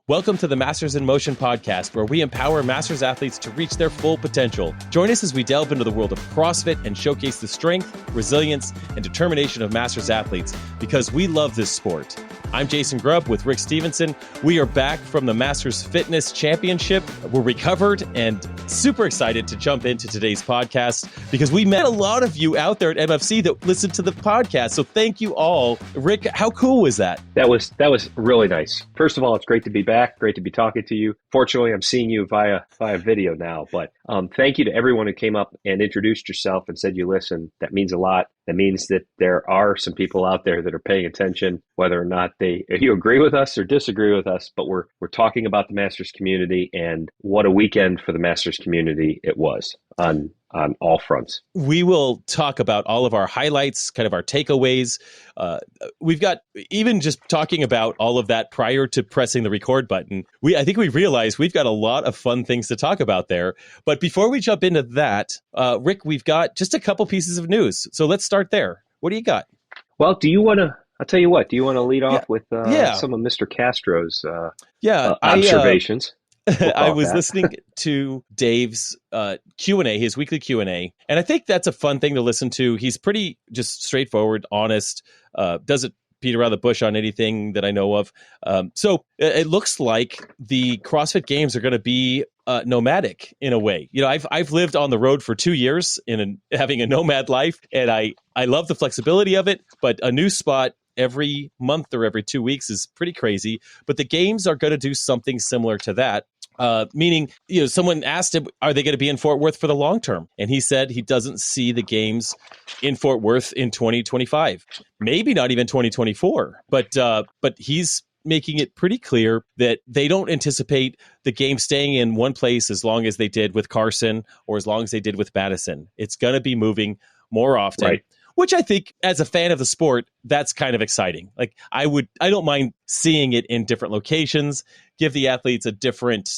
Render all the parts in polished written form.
Welcome to the Masters in Motion podcast, where we empower Masters athletes to reach their full potential. Join us as we delve into the world of CrossFit and showcase the strength, resilience, and determination of Masters athletes, because we love this sport. I'm Jason Grubb with Rick Stevenson. We are back from the Masters Fitness Championship. We're recovered and super excited to jump into today's podcast because we met a lot of you out there at MFC that listened to the podcast. So thank you all. Rick, how cool was that? That was really nice. First of all, it's great to be back. Great to be talking to you. Fortunately, I'm seeing you via video now. But thank you to everyone who came up and introduced yourself and said you listen. That means a lot. That means that there are some people out there that are paying attention, whether or not you agree with us or disagree with us. But we're talking about the Masters community, and what a weekend for the Masters community it was on all fronts. We will talk about all of our highlights, kind of our takeaways. We've got, even just talking about all of that prior to pressing the record button, I think we realized we've got a lot of fun things to talk about there. But before we jump into that, Rick, we've got just a couple pieces of news. So let's start there. What do you got? Well, I'll tell you what, do you want to lead off with some of Mr. Castro's observations? I was listening to Dave's Q&A, his weekly Q&A, and I think that's a fun thing to listen to. He's pretty just straightforward, honest, doesn't beat around the bush on anything that I know of. So it looks like the CrossFit Games are going to be nomadic in a way. You know, I've lived on the road for 2 years having a nomad life, and I love the flexibility of it, but a new spot every month or every 2 weeks is pretty crazy. But the games are going to do something similar to that. Meaning, someone asked him, are they going to be in Fort Worth for the long term? And he said he doesn't see the games in Fort Worth in 2025, maybe not even 2024. But he's making it pretty clear that they don't anticipate the game staying in one place as long as they did with Carson or as long as they did with Madison. It's going to be moving more often. Right. Which I think, as a fan of the sport, that's kind of exciting. Like I don't mind seeing it in different locations, give the athletes a different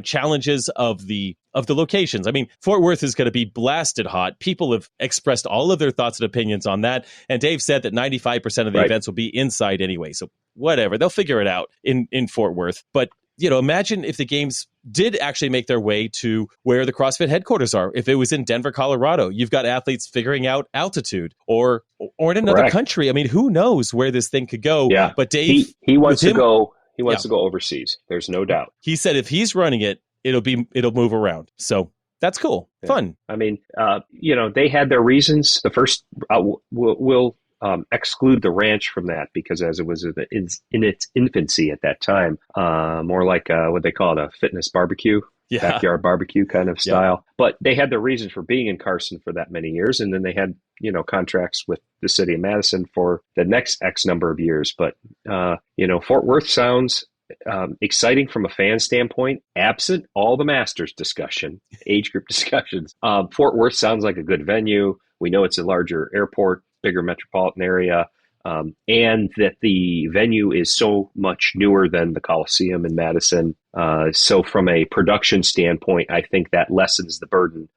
challenges of the locations. I mean, Fort Worth is going to be blasted hot. People have expressed all of their thoughts and opinions on that, and Dave said that 95% of the events will be inside anyway. So whatever, they'll figure it out in Fort Worth. But imagine if the games did actually make their way to where the CrossFit headquarters are. If it was in Denver, Colorado, you've got athletes figuring out altitude or in another country. I mean, who knows where this thing could go? Yeah. But Dave, he wants to go. He wants to go overseas. There's no doubt. He said if he's running it, it'll move around. So that's cool, fun. I mean, they had their reasons. The first we'll exclude the ranch from that because as it was in its infancy at that time, more like what they call it, a fitness barbecue, backyard barbecue kind of style. Yeah. But they had their reasons for being in Carson for that many years, and then they had contracts with the city of Madison for the next X number of years. But Fort Worth sounds exciting from a fan standpoint, absent all the Masters discussion, age group discussions. Fort Worth sounds like a good venue. We know it's a larger airport, bigger metropolitan area, and that the venue is so much newer than the Coliseum in Madison. So from a production standpoint, I think that lessens the burden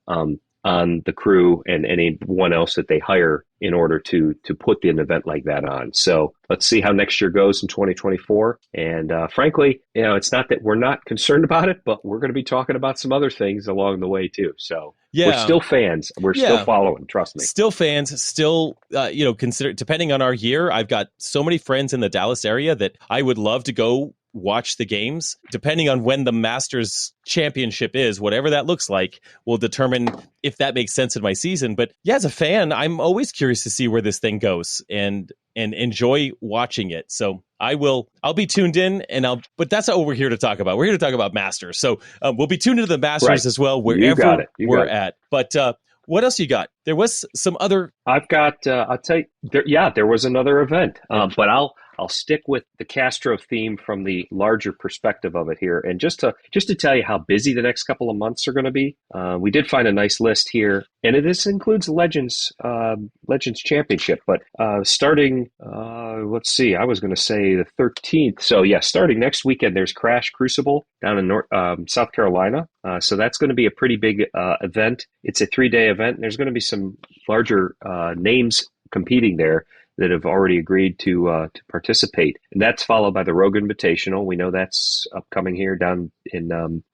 on the crew and anyone else that they hire in order to put an event like that on. So let's see how next year goes in 2024. And frankly, it's not that we're not concerned about it, but we're going to be talking about some other things along the way too. So we're still fans. We're still following. Trust me. Still fans. Still, consider, depending on our year, I've got so many friends in the Dallas area that I would love to go watch the games. Depending on when the Masters Championship is, whatever that looks like, will determine if that makes sense in my season. But yeah, as a fan, I'm always curious to see where this thing goes and enjoy watching it. So I'll be tuned in, but that's not what we're here to talk about. We're here to talk about Masters. So we'll be tuned into the Masters as well, wherever we're at. But what else you got? There was some other. I've got. I'll tell you. There was another event, but I'll stick with the Castro theme from the larger perspective of it here, and just to tell you how busy the next couple of months are going to be. We did find a nice list here, and this includes Legends Championship, but starting. Let's see. I was going to say the 13th. So yeah, starting next weekend, there's Crash Crucible down in South Carolina. So that's going to be a pretty big event. It's a 3-day event, and there's going to be some larger names competing there. that have already agreed to participate. And that's followed by the Rogue Invitational. We know that's upcoming here down in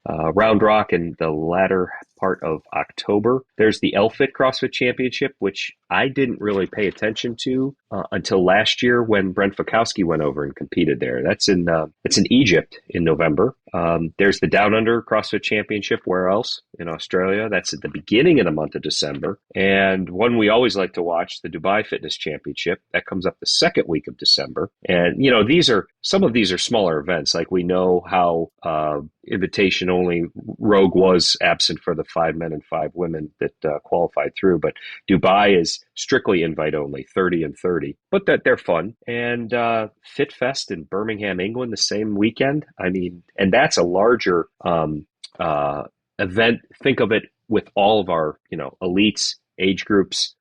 Round Rock in the latter part of October. There's the LFIT CrossFit Championship, which I didn't really pay attention to until last year when Brent Fikowski went over and competed there. It's in Egypt in November. There's the Down Under CrossFit Championship. Where else? In Australia. That's at the beginning of the month of December. And one we always like to watch, the Dubai Fitness Championship. That comes up the second week of December. And, some of these are smaller events. Like we know how invitation only Rogue was absent for the 5 men and 5 women that qualified through. But Dubai is strictly invite only, 30 and 30. But they're fun. And Fit Fest in Birmingham, England, the same weekend. I mean, and that's a larger event. Think of it with all of our, elites, age groups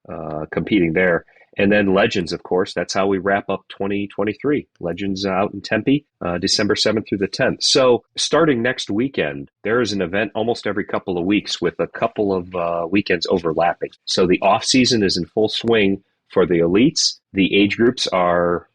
competing there. And then Legends, of course, that's how we wrap up 2023. Legends out in Tempe, December 7th through the 10th. So starting next weekend, there is an event almost every couple of weeks with a couple of weekends overlapping. So the off season is in full swing for the elites. The age groups are,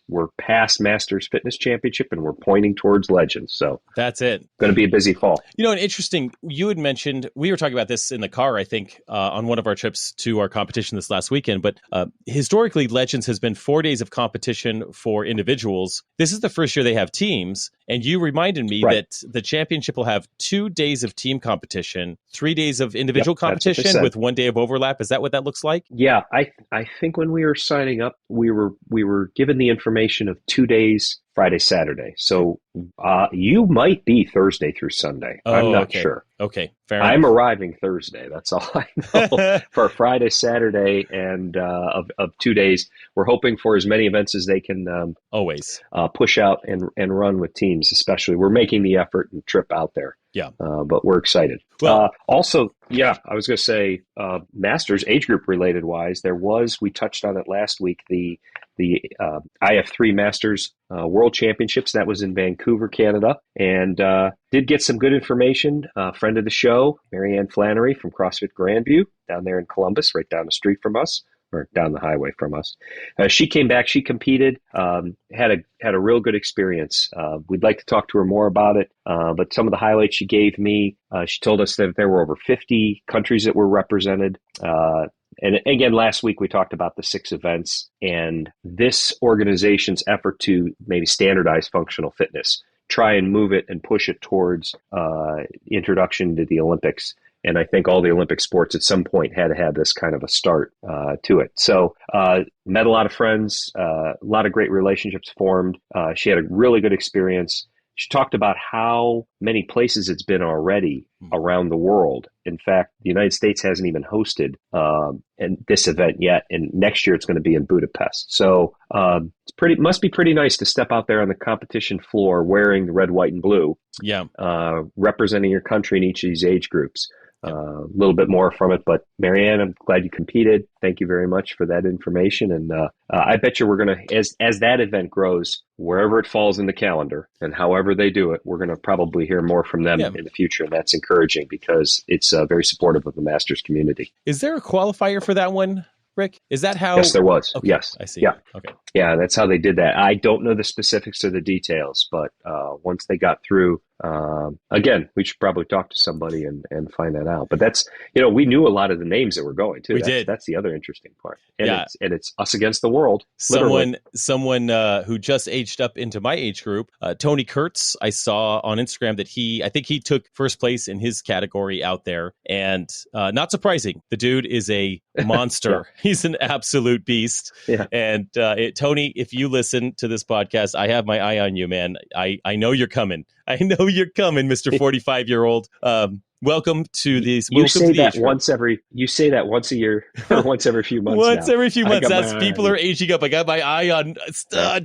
we're past Masters Fitness Championship and we're pointing towards Legends. So that's it. Going to be a busy fall. And interesting, you had mentioned, we were talking about this in the car, I think, on one of our trips to our competition this last weekend, but historically Legends has been 4 days of competition for individuals. This is the first year they have teams. And you reminded me that the championship will have 2 days of team competition, 3 days of individual competition with 1 day of overlap. Is that what that looks like? Yeah, I think when we were signing up, we were given the information of 2 days, Friday, Saturday. So you might be Thursday through Sunday. I'm not sure. Okay, fair enough. I'm arriving Thursday. That's all I know. For Friday, Saturday, and of 2 days. We're hoping for as many events as they can always push out and run with teams, especially. We're making the effort and trip out there. Yeah. But we're excited. Well, also, I was going to say Masters age group related wise, we touched on it last week, the IF3 Masters World Championships. That was in Vancouver, Canada, and did get some good information. Friend of the show, Marianne Flannery from CrossFit Grandview down there in Columbus, right down the street from us, or down the highway from us. She came back, she competed, had a real good experience. We'd like to talk to her more about it, but some of the highlights she gave me, she told us that there were over 50 countries that were represented. And again, last week we talked about the 6 events and this organization's effort to maybe standardize functional fitness, try and move it and push it towards introduction to the Olympics. And I think all the Olympic sports at some point had to have this kind of a start to it. So met a lot of friends, a lot of great relationships formed. She had a really good experience. She talked about how many places it's been already around the world. In fact, the United States hasn't even hosted this event yet, and next year it's going to be in Budapest. So must be pretty nice to step out there on the competition floor wearing the red, white, and blue. Yeah, representing your country in each of these age groups. A little bit more from it, but Marianne, I'm glad you competed. Thank you very much for that information. And I bet you we're going to, as that event grows, wherever it falls in the calendar and however they do it, we're going to probably hear more from them in the future. And that's encouraging because it's very supportive of the Masters community. Is there a qualifier for that one, Rick? Is that how? Yes, there was. Okay. Yes. I see. Yeah. Okay. Yeah, that's how they did that. I don't know the specifics or the details, but once they got through, again, we should probably talk to somebody and find that out. But that's, we knew a lot of the names that were going too. We did. That's the other interesting part. And it's us against the world. Someone who just aged up into my age group, Tony Kurtz, I saw on Instagram that I think he took first place in his category out there. And not surprising, the dude is a monster. He's an absolute beast. Yeah. And Tony, if you listen to this podcast, I have my eye on you, man. I know you're coming. I know you're coming, Mr. 45-year-old. Welcome to these. You say that once a year, or once every few months. Once every few months. That's people are aging up. I got my eye on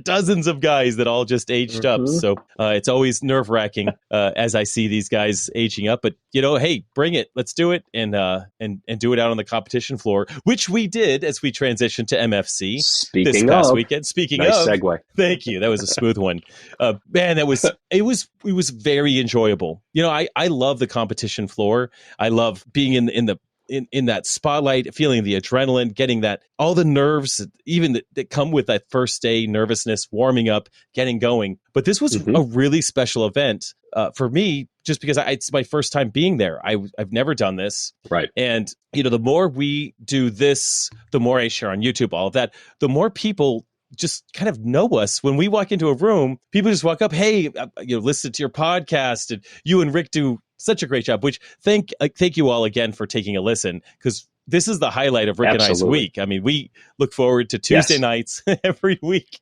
dozens of guys that all just aged up. So it's always nerve-wracking as I see these guys aging up. But hey, bring it. Let's do it and do it out on the competition floor, which we did as we transitioned to MFC this past weekend. Speaking nice of, segue. Thank you. That was a smooth one. Man, it was very enjoyable. I love the competition floor. I love being in the in that spotlight, feeling the adrenaline, getting that, all the nerves, even that come with that first day nervousness, warming up, getting going. But this was a really special event for me, just because it's my first time being there. I've never done this. Right. And, the more we do this, the more I share on YouTube, all of that, the more people just kind of know us. When we walk into a room, people just walk up, hey, listen to your podcast, and you and Rick do such a great job, which thank you all again for taking a listen, because this is the highlight of Rick and I's week. I mean, we look forward to Tuesday nights every week.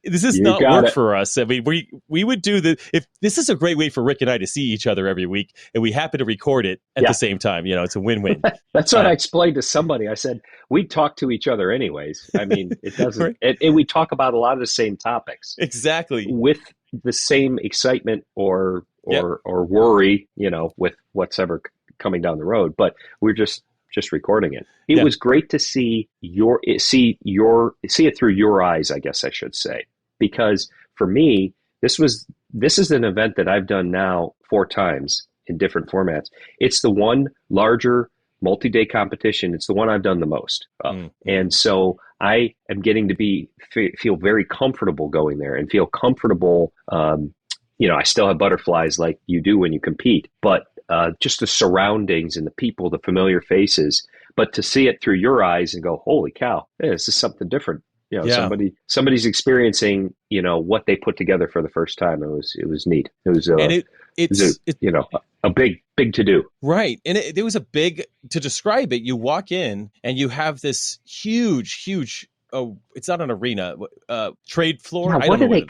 This is not work for us. I mean, we would do if this is a great way for Rick and I to see each other every week, and we happen to record it at the same time. It's a win-win. That's what I explained to somebody. I said, we talk to each other anyways. I mean, it doesn't, and we talk about a lot of the same topics. Exactly. With the same excitement or worry, with what's ever coming down the road, but we're just recording it. It was great to see see it through your eyes, I guess I should say, because for me, this is an event that I've done now 4 times in different formats. It's the one larger multi-day competition. It's the one I've done the most of. And so I am getting to feel very comfortable going there and feel comfortable. I still have butterflies like you do when you compete, but just the surroundings and the people, the familiar faces, but to see it through your eyes and go, holy cow, this is something different. Somebody's experiencing, what they put together for the first time. It was neat. It was, a big to do. Right. And it was a big, to describe it, you walk in and you have this huge, it's not an arena, trade floor. Yeah, what do they?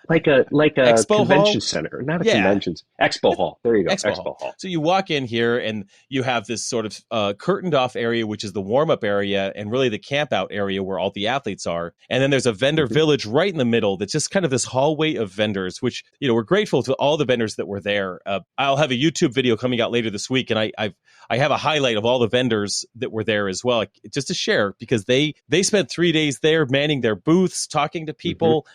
Like a Expo convention hall? Center, not a convention. Expo hall. There you go. Expo hall. So you walk in here and you have this sort of curtained off area, which is the warm up area and really the camp out area where all the athletes are. And then there's a vendor village right in the middle that's just kind of this hallway of vendors, which, we're grateful to all the vendors that were there. I'll have a YouTube video coming out later this week, and I have a highlight of all the vendors that were there as well, just to share, because they spent 3 days there manning their booths, talking to people,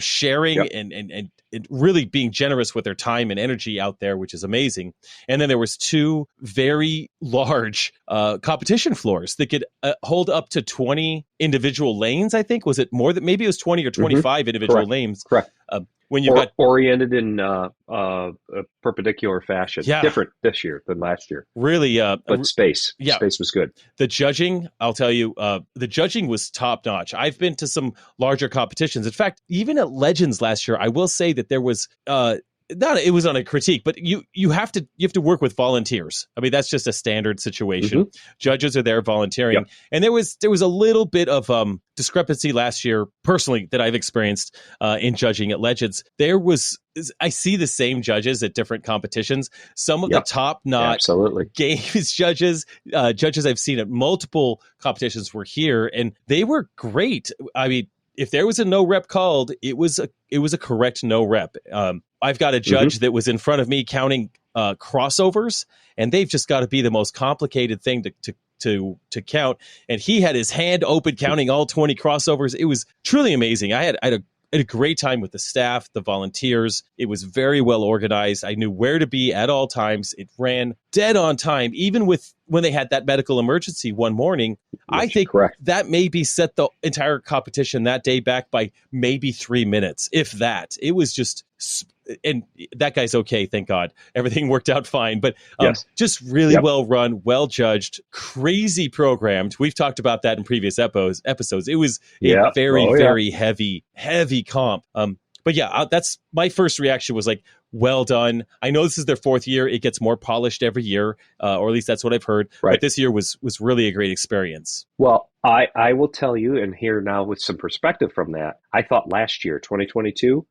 sharing and really being generous with their time and energy out there, which is amazing. And then there was 2 very large competition floors that could hold up to 20 individual lanes. I think, was it more than, maybe it was 20 or 25 individual lanes. Correct. When you got oriented in a perpendicular fashion, different this year than last year. Really, but space was good. The judging, I'll tell you, the judging was top notch. I've been to some larger competitions. In fact, even at Legends last year, I will say that there was it was on a critique, but you have to work with volunteers. I mean, that's just a standard situation. Judges are there volunteering, and there was a little bit of discrepancy last year, personally, that I've experienced in judging at Legends. I see the same judges at different competitions. Some of the top-notch games judges I've seen at multiple competitions were here, and they were great. I mean, if there was a no rep called, it was a correct no rep. I've got a judge that was in front of me counting crossovers, and they've just got to be the most complicated thing to count. And he had his hand open counting all 20 crossovers. It was truly amazing. I had a great time with the staff, the volunteers. It was very well organized. I knew where to be at all times. It ran dead on time, even when they had that medical emergency one morning. I think that maybe set the entire competition that day back by maybe 3 minutes, if that. It was just, and that guy's okay, thank God. Everything worked out fine, but just really well run, well judged, crazy programmed. We've talked about that in previous episodes. It was a very heavy comp. But that's my first reaction was like, well done. I know this is their 4th year. It gets more polished every year, or at least that's what I've heard. Right. But this year was really a great experience. Well, I will tell you, and here now with some perspective from that, I thought last year, 2022,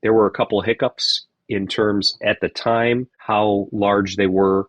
there were a couple of hiccups in terms at the time how large they were.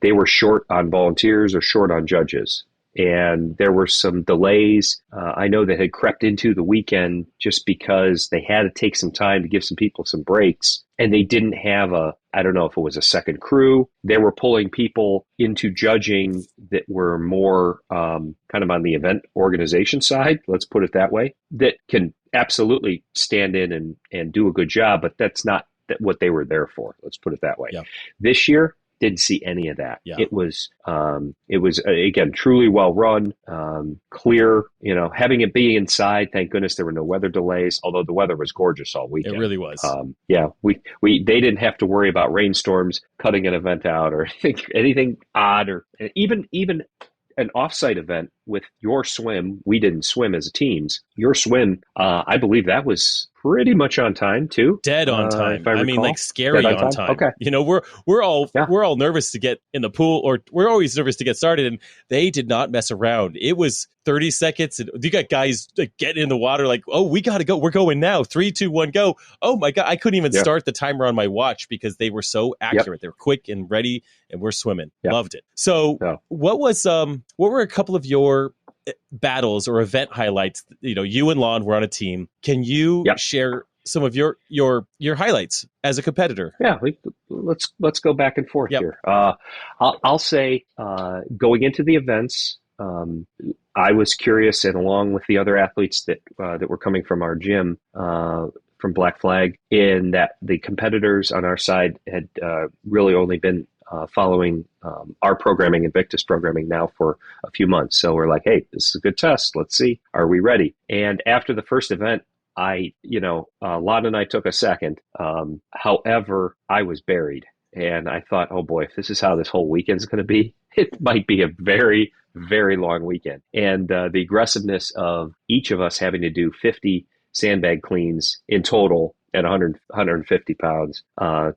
They were short on volunteers or short on judges. And there were some delays. I know that had crept into the weekend just because they had to take some time to give some people some breaks. And they didn't have I don't know if it was a second crew. They were pulling people into judging that were more kind of on the event organization side, let's put it that way, that can absolutely stand in and do a good job, but that's not what they were there for. Let's put it that way. Yeah. This year, Didn't see any of that. Yeah. It was again, truly well run, clear, having it be inside. Thank goodness there were no weather delays, although the weather was gorgeous all weekend. It really was. They didn't have to worry about rainstorms cutting an event out or anything odd, or even an offsite event with your swim. We didn't swim as a teams. Your swim, I believe that was pretty much on time too. Dead on time. I mean, like scary on time. Okay. We're all nervous to get in the pool, or we're always nervous to get started, and they did not mess around. It was 30 seconds, and you got guys like, getting in the water like, oh, we got to go. We're going now. 3, 2, 1, go. Oh my God. I couldn't even start the timer on my watch because they were so accurate. They were quick and ready, and we're swimming. Loved it. So what were a couple of your battles or event highlights? You and Lon were on a team. Can you share some of your highlights as a competitor? Yeah, let's go back and forth here. I'll say going into the events, I was curious, and along with the other athletes that were coming from our gym from Black Flag, in that the competitors on our side had really only been following our programming, Invictus programming, now for a few months. So we're like, hey, this is a good test. Let's see. Are we ready? And after the first event, Lon and I took a second. However, I was buried. And I thought, oh boy, if this is how this whole weekend's going to be, it might be a very, very long weekend. And the aggressiveness of each of us having to do 50 sandbag cleans in total at 150 pounds,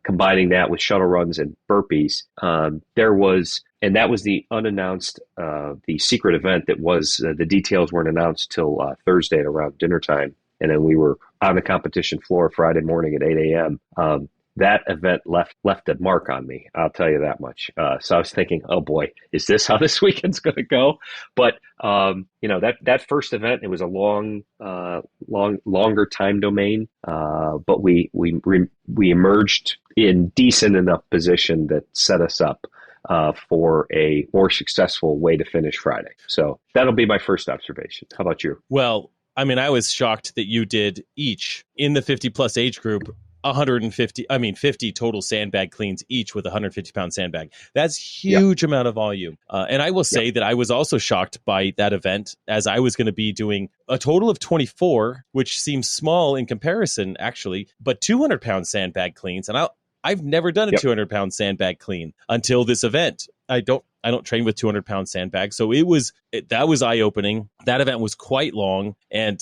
combining that with shuttle runs and burpees, and that was the unannounced, the secret event that was, the details weren't announced till Thursday at around dinner time. And then we were on the competition floor Friday morning at 8 a.m. That event left a mark on me. I'll tell you that much. So I was thinking, oh boy, is this how this weekend's going to go? But that first event, it was a longer time domain. But we emerged in decent enough position that set us up for a more successful way to finish Friday. So that'll be my first observation. How about you? Well, I mean, I was shocked that you did each in the 50 plus age group 50 total sandbag cleans each with a 150-pound sandbag. That's huge amount of volume. And I will say that I was also shocked by that event, as I was going to be doing a total of 24, which seems small in comparison, actually, but 200-pound sandbag cleans. And I've never done a 200-pound sandbag clean until this event. I don't train with 200-pound sandbags. So that was eye-opening. That event was quite long. And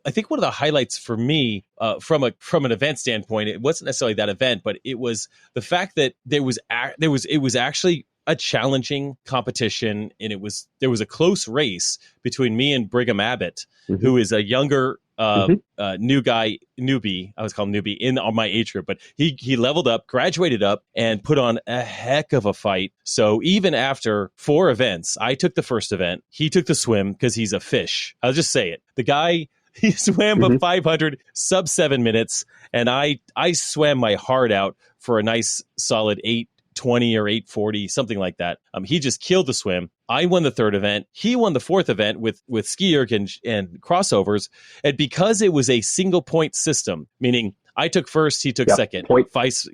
I think one of the highlights for me from an event standpoint, it wasn't necessarily that event, but it was the fact that it was actually a challenging competition, and there was a close race between me and Brigham Abbott, who is a younger newbie. I was called newbie on my age group, but he leveled up, graduated up, and put on a heck of a fight. So even after 4 events, I took the first event, he took the swim because he's a fish. I'll just say it. The guy, he swam a 500 sub 7 minutes, and I swam my heart out for a nice solid 8:20 or 8:40, something like that. He just killed the swim. I won the 3rd event. He won the 4th event with ski erg and crossovers. And because it was a single point system, meaning I took first, he took second. Point per finish.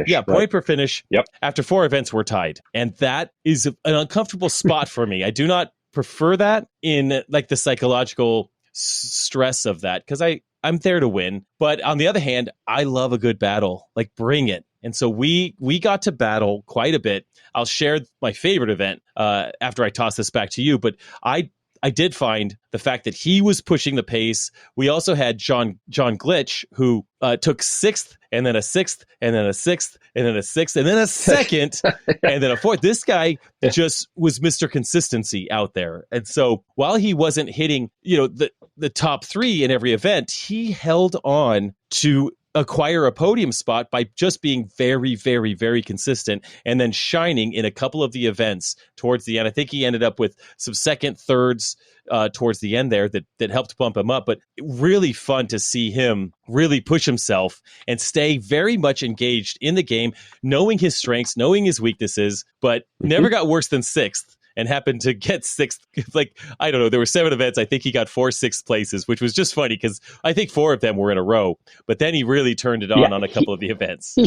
Yeah, point per finish. Yep. After 4 events, we're tied. And that is an uncomfortable spot for me. I do not prefer that in like the psychological stress of that, because I'm there to win. But on the other hand, I love a good battle. Like, bring it. And so we got to battle quite a bit. I'll share my favorite event after I toss this back to you. But I did find the fact that he was pushing the pace. We also had John Glitch, who took 6th, and then a 6th, and then a 6th, and then a 6th, and then a 2nd, and then a 4th. This guy just was Mr. Consistency out there. And so while he wasn't hitting, the top 3 in every event, he held on to acquire a podium spot by just being very, very, very consistent, and then shining in a couple of the events towards the end. I think he ended up with some 2nd, 3rds towards the end there that helped bump him up. But really fun to see him really push himself and stay very much engaged in the game, knowing his strengths, knowing his weaknesses, but never got worse than 6th. and happened to get sixth. Like, I don't know, there were 7 events. I think he got 4 sixth places, which was just funny because I think 4 of them were in a row. But then he really turned it on a couple of the events.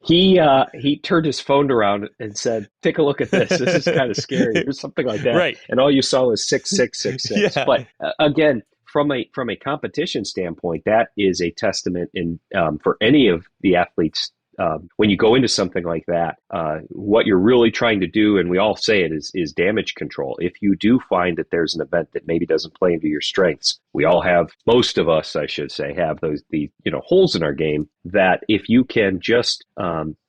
He turned his phone around and said, "Take a look at this. This is kind of scary," or something like that. Right. And all you saw was 6-6-6-6. Yeah. But again, from a competition standpoint, that is a testament for any of the athletes. When you go into something like that, what you're really trying to do, and we all say it, is damage control. If you do find that there's an event that maybe doesn't play into your strengths, we all have, most of us, I should say, have the holes in our game, that if you can just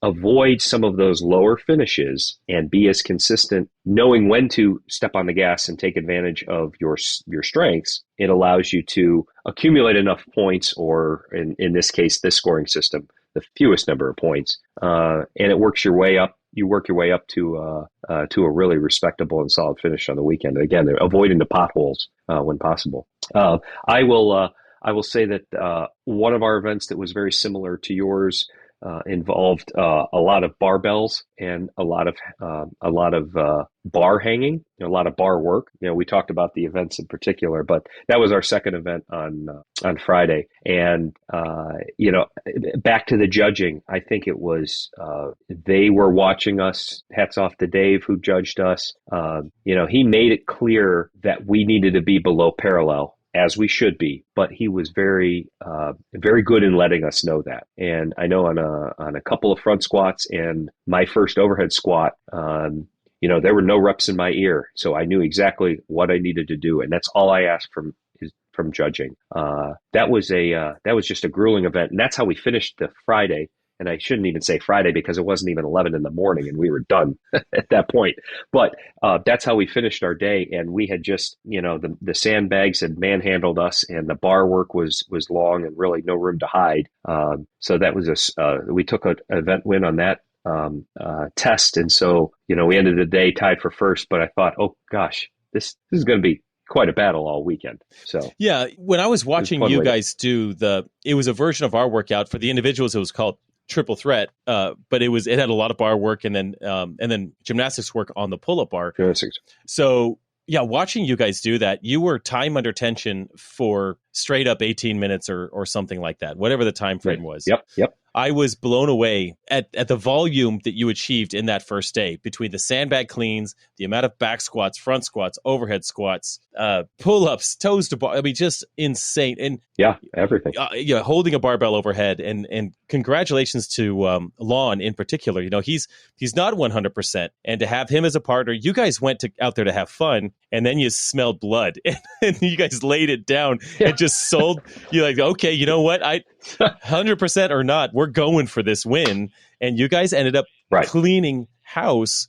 avoid some of those lower finishes and be as consistent, knowing when to step on the gas and take advantage of your strengths, it allows you to accumulate enough points, or in this case, this scoring system, the fewest number of points, and it works your way up. You work your way up to a really respectable and solid finish on the weekend. Again, avoiding the potholes when possible. I will say that one of our events that was very similar to yours involved a lot of barbells and a lot of bar hanging, a lot of bar work. We talked about the events in particular, but that was our second event on Friday. And back to the judging, I think it was they were watching us. Hats off to Dave, who judged us. He made it clear that we needed to be below parallel, as we should be, but he was very, very good in letting us know that. And I know on a couple of front squats and my first overhead squat, there were no reps in my ear, so I knew exactly what I needed to do, and that's all I asked from judging. That was just a grueling event, and that's how we finished the Friday. And I shouldn't even say Friday because it wasn't even 11 in the morning and we were done at that point. But that's how we finished our day. And we had just, the sandbags had manhandled us and the bar work was long and really no room to hide. So that was we took an event win on that test. And so, we ended the day tied for first. But I thought, oh, gosh, this is going to be quite a battle all weekend. So yeah, when I was watching you guys do it was a version of our workout. For the individuals, it was called Triple Threat, but it had a lot of bar work and then gymnastics work on the pull-up bar. Gymnastics. So yeah, watching you guys do that, you were time under tension for straight up 18 minutes or something like that, whatever the time frame was. Yep. I was blown away at the volume that you achieved in that first day, between the sandbag cleans, the amount of back squats, front squats, overhead squats, pull-ups, toes to bar. I mean, just insane. And yeah, everything. Holding a barbell overhead. And congratulations to Lon in particular. He's not 100%. And to have him as a partner, you guys went out there to have fun, and then you smelled blood, and you guys laid it down and just sold. You're like, okay, you know what? 100% or not, we're going for this win. And you guys ended up cleaning house.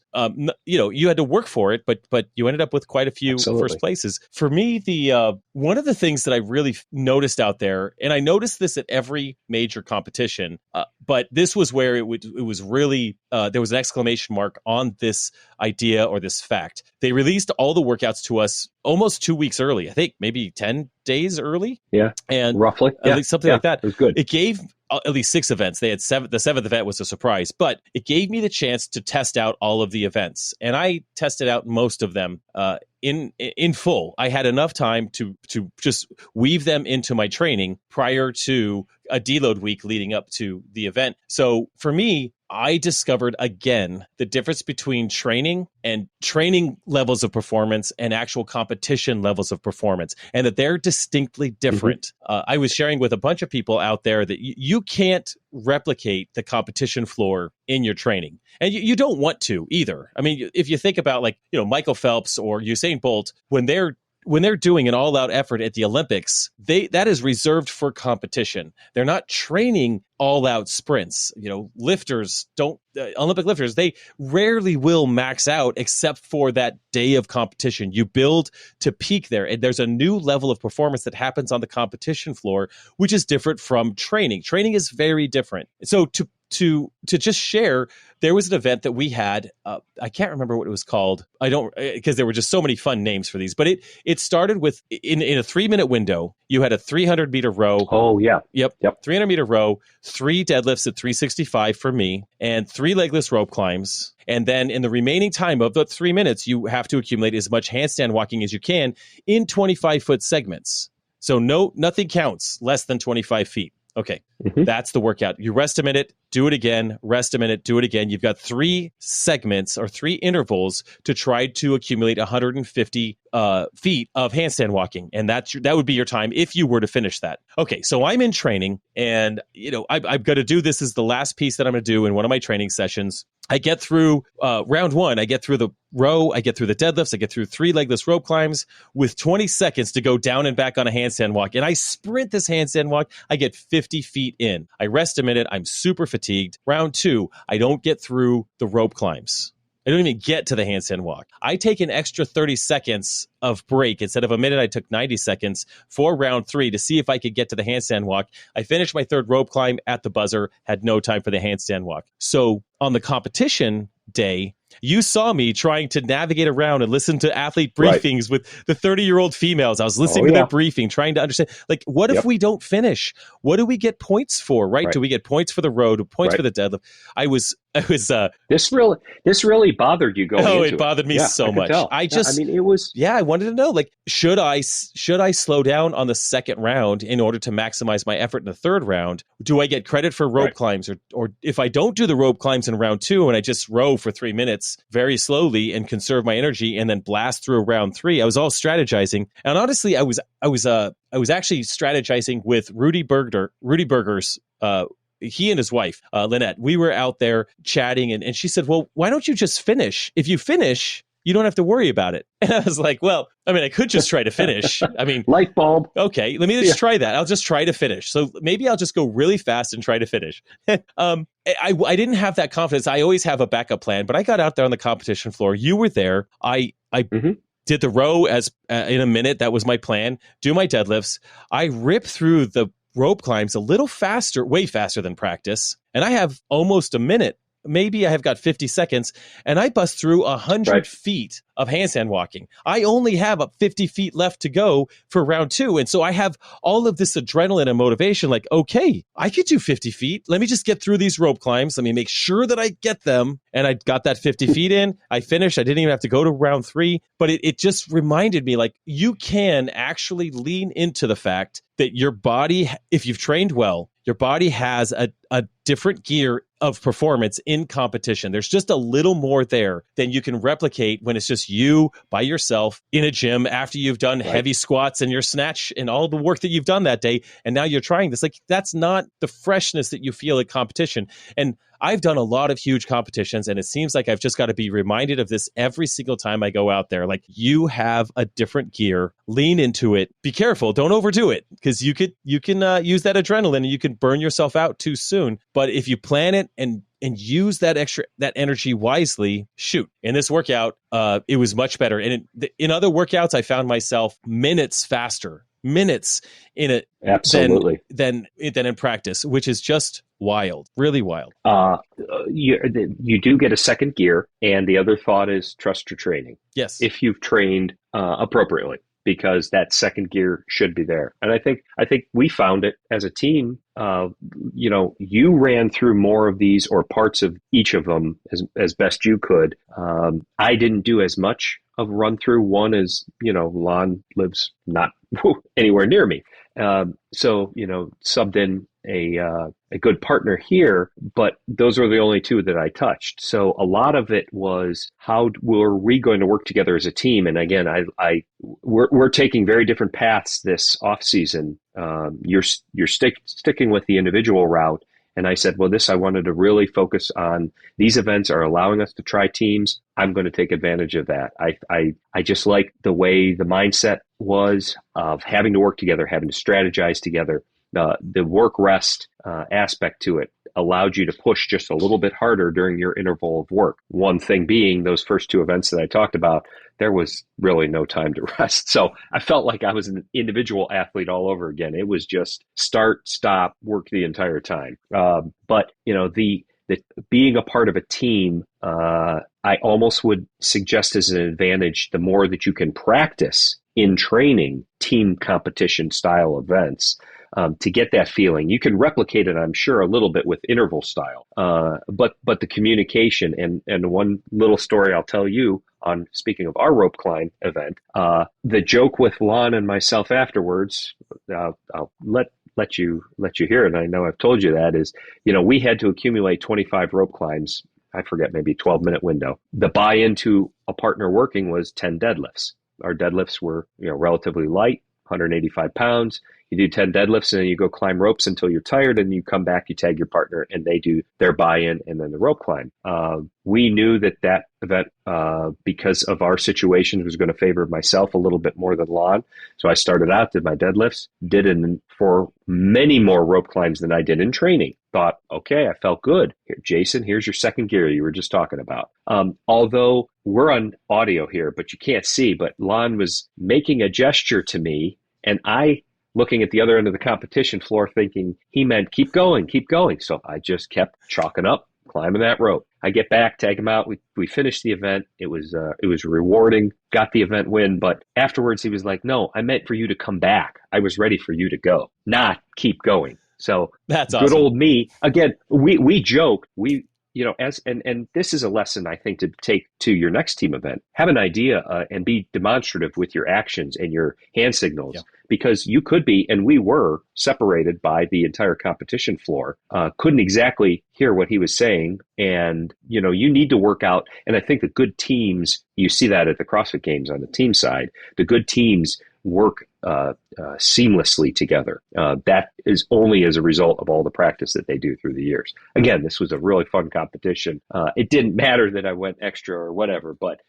You had to work for it, but you ended up with quite a few first places. For me, the one of the things that I really noticed out there, and I noticed this at every major competition, but this was where it was really there was an exclamation mark on this idea or this fact. They released all the workouts to us almost 2 weeks early. I think maybe 10 days early. Yeah, and roughly at least something like that. It was good. It gave at least 6 events. They had 7. The 7th event was a surprise, but it gave me the chance to test out all of the events, and I tested out most of them in full. I had enough time to just weave them into my training prior to a deload week leading up to the event. So for me, I discovered again the difference between training levels of performance and actual competition levels of performance, and that they're distinctly different. I was sharing with a bunch of people out there that you can't replicate the competition floor in your training, and you don't want to either. I mean, if you think about Michael Phelps or Usain Bolt, when they're doing an all-out effort at the Olympics, that is reserved for competition. They're not training all-out sprints. Olympic lifters, they rarely will max out except for that day of competition. You build to peak there, and there's a new level of performance that happens on the competition floor, which is different from training. Training is very different. So to just share, there was an event that we had. I can't remember what it was called. I don't, because there were just so many fun names for these. But it started with in a 3-minute window. You had a 300-meter row. Oh yeah, yep. 300-meter row, 3 deadlifts at 365 for me, and 3 legless rope climbs. And then in the remaining time of the 3 minutes, you have to accumulate as much handstand walking as you can in 25-foot segments. So nothing counts less than 25 feet. Okay, That's the workout. You rest a minute, do it again, rest a minute, do it again. You've got 3 segments or 3 intervals to try to accumulate 150 feet of handstand walking. And that would be your time if you were to finish that. Okay, so I'm in training, and I've got to do this as the last piece that I'm going to do in one of my training sessions. I get through round 1. I get through the row. I get through the deadlifts. I get through 3 legless rope climbs with 20 seconds to go down and back on a handstand walk. And I sprint this handstand walk. I get 50 feet in. I rest a minute. I'm super fatigued. Round 2, I don't get through the rope climbs. I don't even get to the handstand walk. I take an extra 30 seconds of break. Instead of a minute, I took 90 seconds for round 3 to see if I could get to the handstand walk. I finished my 3rd rope climb at the buzzer, had no time for the handstand walk. So on the competition day, you saw me trying to navigate around and listen to athlete briefings with the 30-year-old females. I was listening to their briefing, trying to understand, like, what if we don't finish? What do we get points for, right? Do we get points for the row, points for the deadlift? I was this really bothered you going into it bothered me so much. It was I wanted to know, like, should I slow down on the 2nd round in order to maximize my effort in the 3rd round? Do I get credit for rope climbs, or if I don't do the rope climbs in round 2 and I just row for 3 minutes very slowly and conserve my energy and then blast through round 3? I was all strategizing, and honestly, I was actually strategizing with Rudy Berger's. He and his wife, Lynette, we were out there chatting, and she said, well, why don't you just finish? If you finish, you don't have to worry about it. And I was like, well, I could just try to finish. Light bulb. Okay, let me just try that. I'll just try to finish. So maybe I'll just go really fast and try to finish. I didn't have that confidence. I always have a backup plan, but I got out there on the competition floor. You were there. I did the row as in a minute. That was my plan. Do my deadlifts. I ripped through the rope climbs a little faster, way faster than practice. And I have almost a minute. Maybe I have got 50 seconds, and I bust through 100 feet of handstand walking. I only have 50 feet left to go for round 2. And so I have all of this adrenaline and motivation, like, okay, I could do 50 feet. Let me just get through these rope climbs. Let me make sure that I get them. And I got that 50 feet in. I finished. I didn't even have to go to round 3. But it just reminded me, like, you can actually lean into the fact that your body, if you've trained well, your body has a different gear of performance in competition. There's just a little more there than you can replicate when it's just you by yourself in a gym after you've done heavy squats and your snatch and all the work that you've done that day. And now you're trying this. Like, that's not the freshness that you feel at competition. And I've done a lot of huge competitions, and it seems like I've just got to be reminded of this every single time I go out there. Like, you have a different gear. Lean into it. Be careful. Don't overdo it, because you can use that adrenaline and you can burn yourself out too soon. But if you plan it and use that energy wisely, shoot. In this workout, it was much better. And in other workouts, I found myself minutes faster. Minutes in it than in practice, which is just wild, really wild. You do get a second gear, and the other thought is trust your training. Yes, if you've trained appropriately, because that second gear should be there. And I think we found it as a team. You ran through more of these, or parts of each of them, as best you could. I didn't do as much of run through one, as Lon lives not anywhere near me. So subbed in a good partner here, but those are the only 2 that I touched. So a lot of it was, how were we going to work together as a team? And again, we're taking very different paths this off season. You're sticking with the individual route. And I said, well, I wanted to really focus on, these events are allowing us to try teams. I'm going to take advantage of that. I just like the way the mindset was of having to work together, having to strategize together. the work rest aspect to it allowed you to push just a little bit harder during your interval of work. One thing being those first two events that I talked about, there was really no time to rest. So I felt like I was an individual athlete all over again. It was just start, stop, work the entire time. But the being a part of a team, I almost would suggest as an advantage, the more that you can practice in training team competition style events, to get that feeling. You can replicate it, I'm sure, a little bit with interval style. But the communication and one little story I'll tell you on, speaking of our rope climb event, the joke with Lon and myself afterwards, I'll let you hear it. And I know I've told you that is, we had to accumulate 25 rope climbs. I forget, maybe 12-minute window. The buy-in to a partner working was 10 deadlifts. Our deadlifts were, relatively light, 185 pounds. You do 10 deadlifts and then you go climb ropes until you're tired, and you come back, you tag your partner, and they do their buy-in and then the rope climb. We knew that event, because of our situation, was going to favor myself a little bit more than Lon. So I started out, did my deadlifts, did it for many more rope climbs than I did in training. Thought, okay, I felt good. Here, Jason, here's your second gear you were just talking about. Although we're on audio here, but you can't see, but Lon was making a gesture to me, and I, looking at the other end of the competition floor, thinking he meant keep going, keep going. So I just kept chalking up, climbing that rope. I get back, tag him out. We finished the event. It was rewarding, got the event win. But afterwards he was like, no, I meant for you to come back. I was ready for you to go, not keep going. So that's good awesome. Old me. Again, we joked, and this is a lesson I think to take to your next team event. Have an idea and be demonstrative with your actions and your hand signals, because you could be, and we were, separated by the entire competition floor. Couldn't exactly hear what he was saying. And, you need to work out. And I think the good teams, you see that at the CrossFit Games on the team side, the good teams work seamlessly together. That is only as a result of all the practice that they do through the years. Again, this was a really fun competition. It didn't matter that I went extra or whatever, but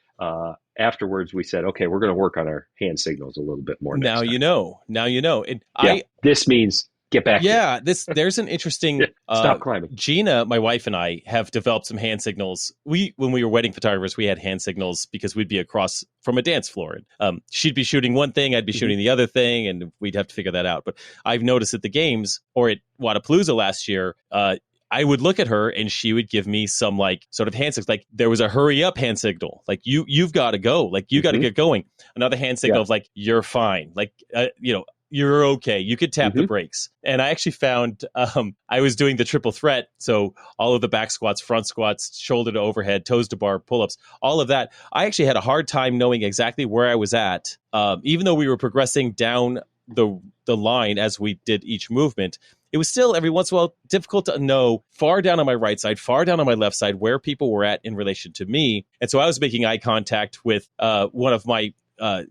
afterwards we said, okay, we're going to work on our hand signals a little bit more. Now you know. And this means get back. Yeah, there's an interesting. Stop climbing. Gina, my wife, and I have developed some hand signals. When we were wedding photographers, we had hand signals because we'd be across from a dance floor. She'd be shooting one thing, I'd be shooting the other thing, and we'd have to figure that out. But I've noticed at the games or at Wadapalooza last year, I would look at her and she would give me some sort of hand signals. Like there was a hurry up hand signal. Like you've got to go. Like you got to get going. Another hand signal of you're fine. Like, you're okay. You could tap the brakes. And I actually found I was doing the triple threat. So all of the back squats, front squats, shoulder to overhead, toes to bar, pull-ups, all of that. I actually had a hard time knowing exactly where I was at. Even though we were progressing down the line as we did each movement, it was still every once in a while difficult to know far down on my right side, far down on my left side, where people were at in relation to me. And so I was making eye contact with one of my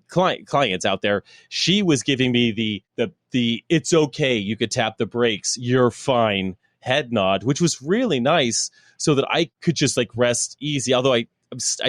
clients out there. She was giving me the it's okay, you could tap the brakes, you're fine head nod, which was really nice, so that I could just rest easy. Although I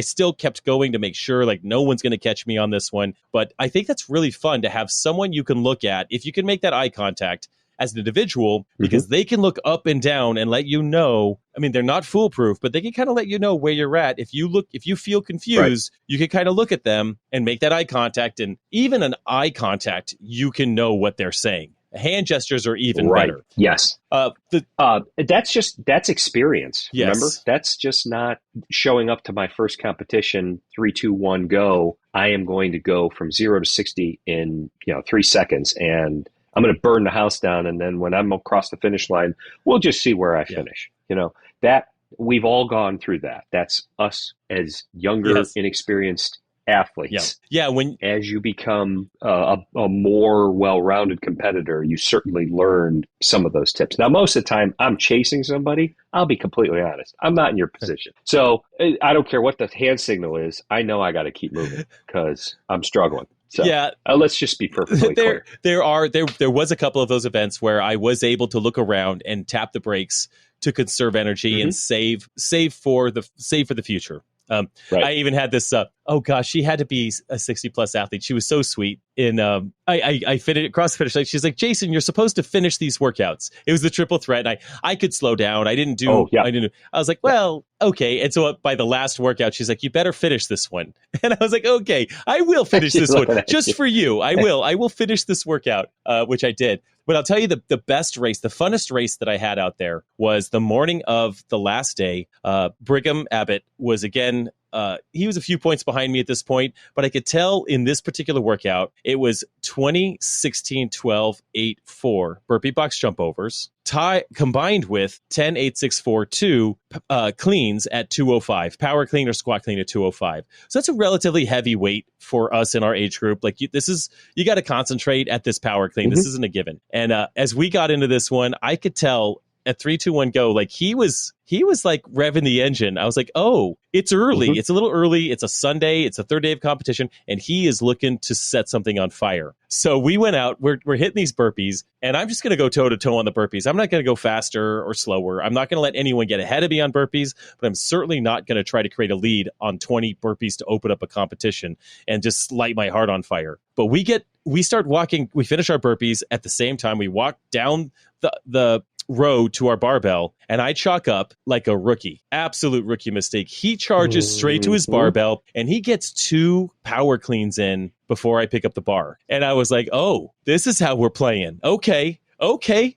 still kept going to make sure no one's going to catch me on this one. But I think that's really fun to have someone you can look at if you can make that eye contact as an individual, because they can look up and down and let you know. I mean, they're not foolproof, but they can kind of let you know where you're at. If you feel confused, you can kind of look at them and make that eye contact. And even an eye contact, you can know what they're saying. Hand gestures are even better. Yes. That's experience. Yes. Remember, that's just not showing up to my first competition, 3, 2, 1, go. I am going to go from 0 to 60 in 3 seconds, and I'm going to burn the house down. And then when I'm across the finish line, we'll just see where I finish. That we've all gone through that. That's us as younger, inexperienced athletes. Yeah. As you become a more well-rounded competitor, you certainly learned some of those tips. Now, most of the time I'm chasing somebody. I'll be completely honest. I'm not in your position. So I don't care what the hand signal is. I know I got to keep moving because I'm struggling. So let's just be perfectly clear. There was a couple of those events where I was able to look around and tap the brakes to conserve energy and save for the future. I even had this oh gosh, she had to be a 60 plus athlete. She was so sweet. In I finished across the finish line. She's like, Jason, you're supposed to finish these workouts. It was the triple threat. And I could slow down. I didn't do. Oh, yeah. I was like, well, okay. And so by the last workout, she's like, you better finish this one. And I was like, okay, I will finish this one just for you. I will finish this workout, which I did. But I'll tell you the best race, the funnest race that I had out there was the morning of the last day. Brigham Abbott was again. He was a few points behind me at this point, but I could tell in this particular workout, it was 20, 16, 12, 8, 4 burpee box jump overs, combined with 10, 8, 6, 4, 2 cleans at 205, power clean or squat clean at 205. So that's a relatively heavy weight for us in our age group. Like you got to concentrate at this power clean. This isn't a given. And as we got into this one, I could tell at 3, 2, 1, go, like he was like revving the engine. I was like, oh, it's early. It's a little early. It's a Sunday. It's a third day of competition. And he is looking to set something on fire. So we went out, we're hitting these burpees, and I'm just going to go toe to toe on the burpees. I'm not going to go faster or slower. I'm not going to let anyone get ahead of me on burpees, but I'm certainly not going to try to create a lead on 20 burpees to open up a competition and just light my heart on fire. But we start walking, we finish our burpees at the same time. We walk down the row to our barbell, and I chalk up like a rookie. Absolute rookie mistake. He charges straight to his barbell, and he gets 2 power cleans in before I pick up the bar. And I was like, oh, this is how we're playing. Okay. Whoopsies.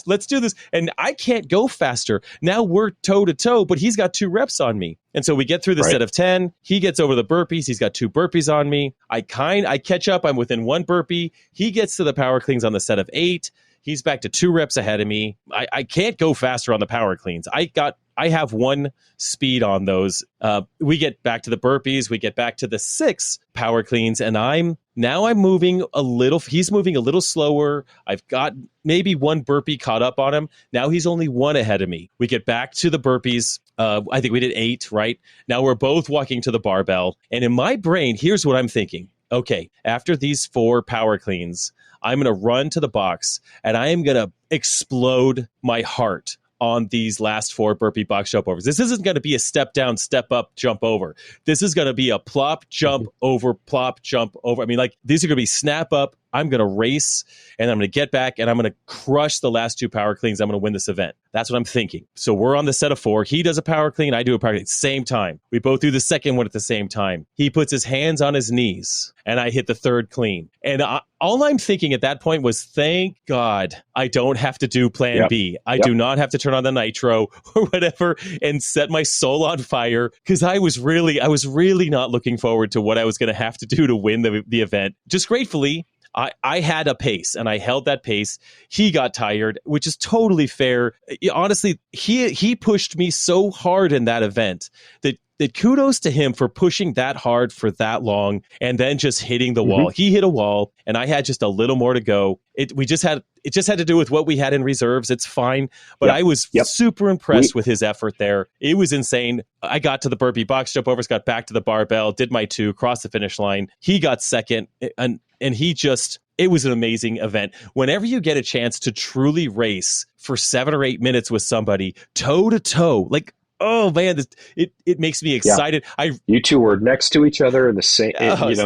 Let's do this. And I can't go faster. Now we're toe to toe, but he's got 2 reps on me. And so we get through the set of 10. He gets over the burpees. He's got 2 burpees on me. I catch up. I'm within 1 burpee. He gets to the power cleans on the set of 8. He's back to 2 reps ahead of me. I can't go faster on the power cleans. I have 1 speed on those. We get back to the burpees. We get back to the 6 power cleans, and I'm moving a little. He's moving a little slower. I've got maybe 1 burpee caught up on him. Now he's only 1 ahead of me. We get back to the burpees. I think we did 8, right? Now we're both walking to the barbell. And in my brain, here's what I'm thinking. Okay, after these 4 power cleans, I'm going to run to the box and I am going to explode my heart on these last 4 burpee box jump overs. This isn't going to be a step down, step up, jump over. This is going to be a plop, jump over, plop, jump over. I mean, like these are going to be snap up. I'm going to race and I'm going to get back and I'm going to crush the last 2 power cleans. I'm going to win this event. That's what I'm thinking. So we're on the set of 4. He does a power clean. I do a power clean at the same time. We both do the second one at the same time. He puts his hands on his knees and I hit the 3rd clean. And all I'm thinking at that point was, thank God I don't have to do plan B. I do not have to turn on the nitro or whatever and set my soul on fire, because I was really not looking forward to what I was going to have to do to win the event. Just gratefully, I had a pace and I held that pace. He got tired, which is totally fair. Honestly, he pushed me so hard in that event that kudos to him for pushing that hard for that long and then just hitting the wall. He hit a wall and I had just a little more to go. It just had to do with what we had in reserves. It's fine. But I was super impressed with his effort there. It was insane. I got to the burpee box jump overs, got back to the barbell, did my 2, crossed the finish line. He got second and it was an amazing event. Whenever you get a chance to truly race for 7 or 8 minutes with somebody toe to toe, like, oh man, it makes me excited. You 2 were next to each other in the same,